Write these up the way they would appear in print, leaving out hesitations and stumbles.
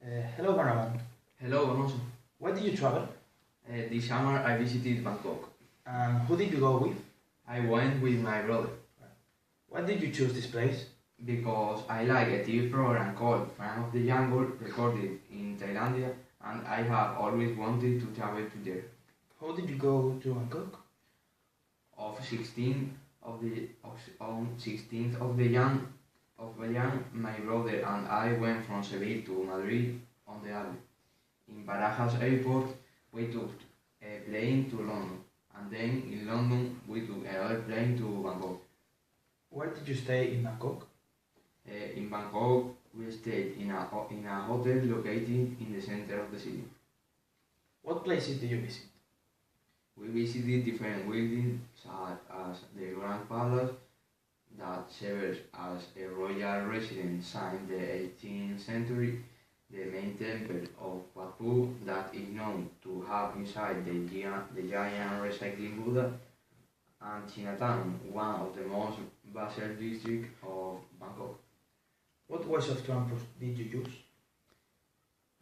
Hello, Maraman. Hello, Alonso. Where did you travel? This summer I visited Bangkok. And who did you go with? I went with my brother Why did you choose this place? because I like a TV program called Fan of the Jungle recorded in Thailand, and I have always wanted to travel to there. How did you go to Bangkok? Of 16 of the on 16th of the Jan, my brother and I went from Seville to Madrid on the alley. In Barajas airport, we took a plane to London, and then in London we took another plane to Bangkok. Where did you stay in Bangkok? In Bangkok, we stayed in a hotel located in the center of the city. What places did you visit? We visited different buildings such as the Grand Palace that serves as a royal residence since the 18th century, the main temple of Wat Phu that is known to have inside the giant recycling Buddha, and Chinatown, one of the most bustling districts of Bangkok. What ways of transport did you use?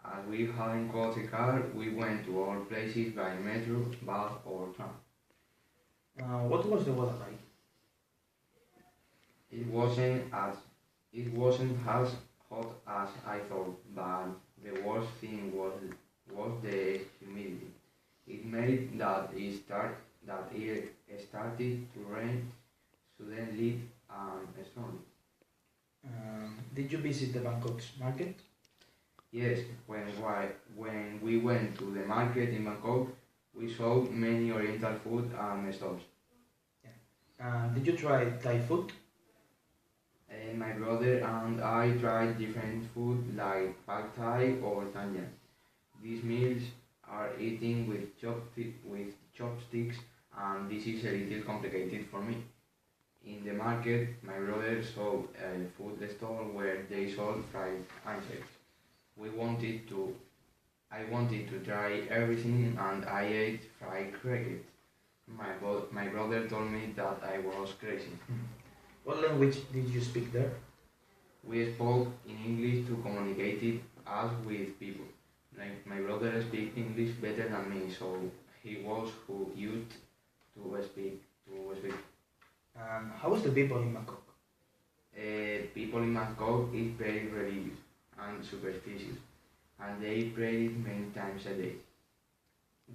As we hadn't got a car, we went to all places by metro, bus or tram. What was the weather like? It wasn't as hot as I thought, but the worst thing was the humidity. It made that it started to rain suddenly and suddenly. Did you visit the Bangkok's market? Yes, when we went to the market in Bangkok, we saw many oriental food and stalls. Did you try Thai food? My brother and I tried different food like pad thai or tangyang. These meals are eaten with chopsticks, and this is a little complicated for me. In the market, my brother saw a food stall where they sold fried insects. I wanted to try everything, and I ate fried cricket. My brother told me that I was crazy. What language did you speak there? We spoke in English to communicate us with people. Like my brother speaks English better than me, so he was who used to speak. How was the people in Bangkok? People in Bangkok is very religious and superstitious, and they prayed many times a day.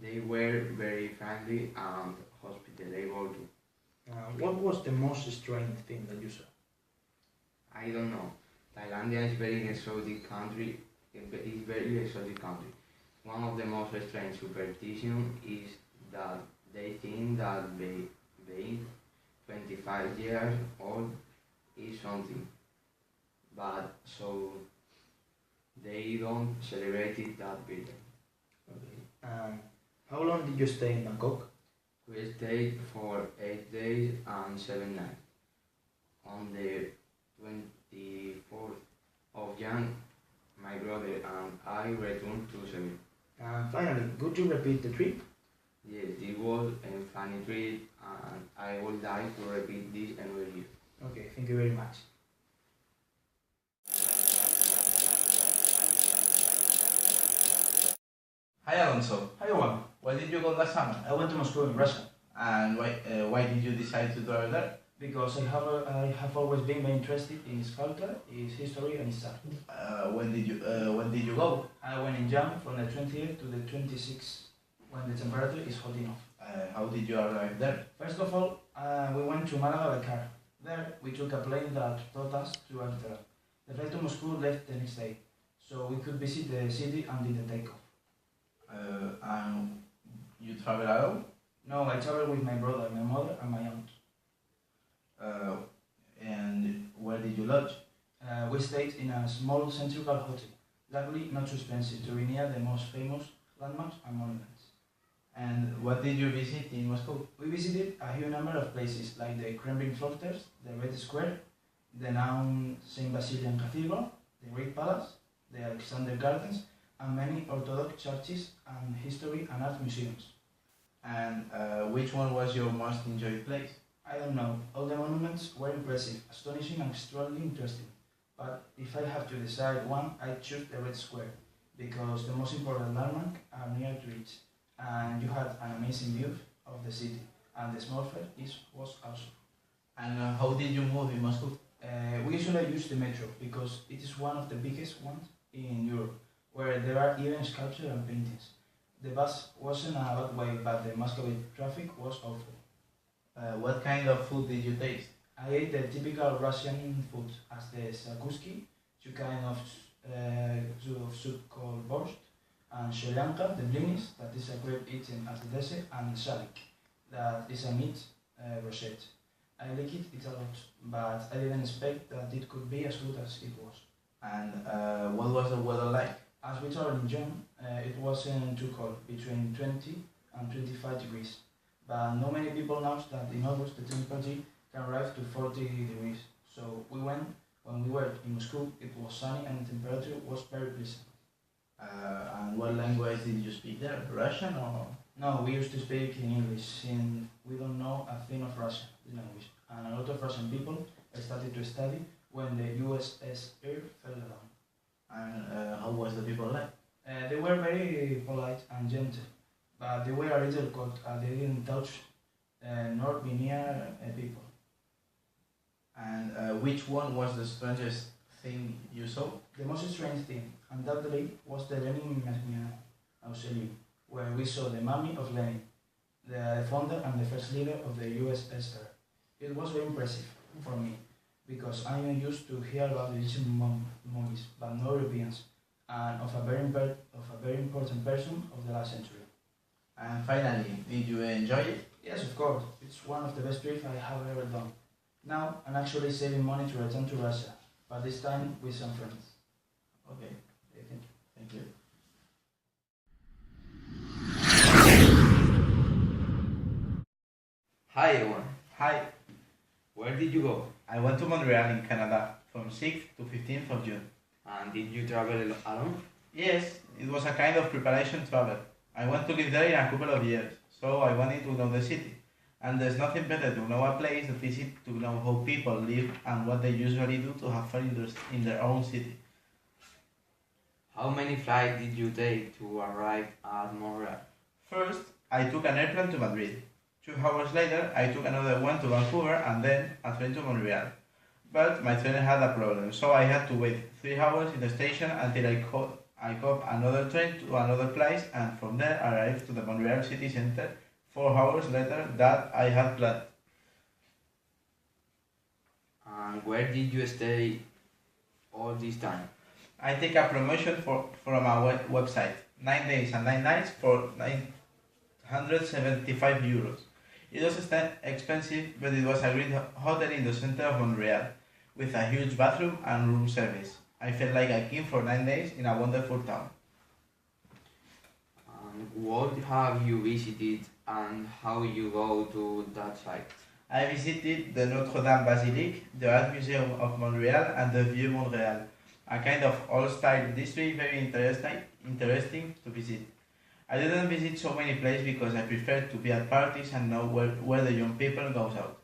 They were very friendly and hospitable too. What was the most strange thing that you saw? I don't know. Thailand is very exotic country. It's very exotic country. One of the most strange superstitions is that they think that being 25 years old is something, but so they don't celebrate it that big. Okay. How long did you stay in Bangkok? We stayed for 8 days and 7 nights. On the 24th of Jan, my brother and I returned to Seville. Finally, could you repeat the trip? Yes, it was a funny trip, and I would like to repeat this every year. Okay, thank you very much. Hi Alonso, Hi, Juan. where did you go last summer? I went to Moscow in Russia And why did you decide to travel there? because I have always been very interested in its culture, its history, and its art. When did you go? I went in Jan from the 20th to the 26th when the temperature is hot enough. How did you arrive there? First of all, we went to Malaga by car. There, we took a plane that brought us to Amsterdam. The flight to Moscow left the next day, so we could visit the city until the takeoff. And you travel alone? No, I traveled with my brother, my mother, and my aunt. And where did you lodge? We stayed in a small central hotel, luckily not too expensive to be near the most famous landmarks and monuments. And what did you visit in Moscow? We visited a huge number of places like the Kremlin Fortress, the Red Square, the now Saint Basilian Cathedral, the Great Palace, the Alexander Gardens, and many Orthodox churches and history and art museums. And which one was your most enjoyed place? I don't know, all the monuments were impressive, astonishing and extremely interesting. But if I have to decide one, I choose the Red Square. because the most important landmark are near to it, and you had an amazing view of the city, and the small fair was awesome. And how did you move in Moscow? We usually use the metro because it is one of the biggest ones in Europe, where there are even sculptures and paintings. The bus wasn't a bad way, but the Moscow traffic was awful. What kind of food did you taste? I ate the typical Russian food, as the sakuski, two kind of soup called borscht, and sholyanka, the blinis, that is a grape eaten as a dessert, and shalik, that is a meat brochette. I like it a lot, but I didn't expect that it could be as good as it was. And what was the weather like? As we traveled in June, it wasn't too cold, between 20 and 25 degrees. But not many people know that in August the temperature can rise to 40 degrees. So when we were in Moscow, it was sunny and the temperature was very pleasant. And what language did you speak there? Russian or? No, we used to speak in English since we don't know a thing of Russian language. And a lot of Russian people started to study when the USSR fell down. And how was the people like? They were very polite and gentle, but they were a little cold and they didn't touch nor be near people. And which one was the strangest thing you saw? The most strange thing, undoubtedly, was the Lenin mausoleum, where we saw the mummy of Lenin, the founder and the first leader of the USSR. It was very impressive for me, because I am used to hear about the Egyptian mummies, but no Europeans, and of a very important person of the last century. And finally, did you enjoy it? Yes, of course. It's one of the best trips I have ever done. Now, I'm actually saving money to return to Russia, but this time with some friends. Okay, Thank you. thank you. Hi everyone. Hi, Where did you go? I went to Montreal in Canada from 6th to 15th of June. And did you travel alone? Yes, it was a kind of preparation travel. I want to live there in a couple of years, so I wanted to know the city. And there's nothing better to know a place to visit, to know how people live and what they usually do to have fun in their own city. How many flights did you take to arrive at Montreal? First, I took an airplane to Madrid. 2 hours later, I took another one to Vancouver and then a train to Montreal. But my train had a problem, so I had to wait 3 hours in the station until I caught another train to another place, and from there I arrived to the Montreal city center 4 hours later that I had planned. And where did you stay all this time? I take a promotion from a website, 9 days and 9 nights for €975. It was expensive, but it was a great hotel in the center of Montreal, with a huge bathroom and room service. I felt like a king for 9 days in a wonderful town. What have you visited and how you go to that site? I visited the Notre Dame Basilique, the Art Museum of Montreal, and the Vieux Montréal, a kind of old-style district very interesting to visit. I didn't visit so many places because I prefer to be at parties and know where the young people goes out.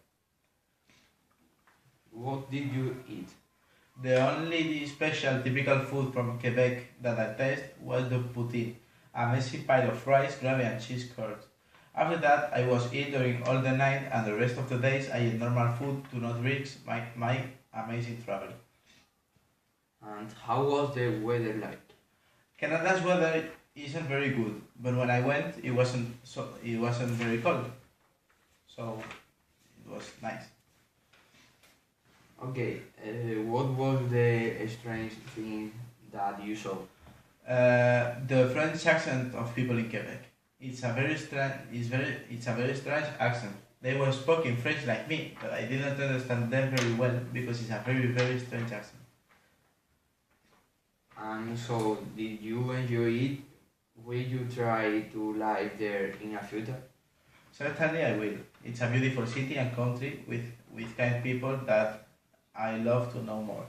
What did you eat? The only special typical food from Quebec that I tasted was the poutine, a messy pile of rice, gravy and cheese curds. After that, I was ill during all the night, and the rest of the days I ate normal food to not risk my amazing travel. And how was the weather like? Canada's weather isn't very good, but when I went, it wasn't very cold, so it was nice. Okay, what was the strange thing that you saw? The French accent of people in Quebec. It's a very strange accent. They were speaking French like me, but I didn't understand them very well because it's a very strange accent. And so, did you enjoy it? Will you try to live there in the future? Certainly I will. It's a beautiful city and country with kind people that I love to know more.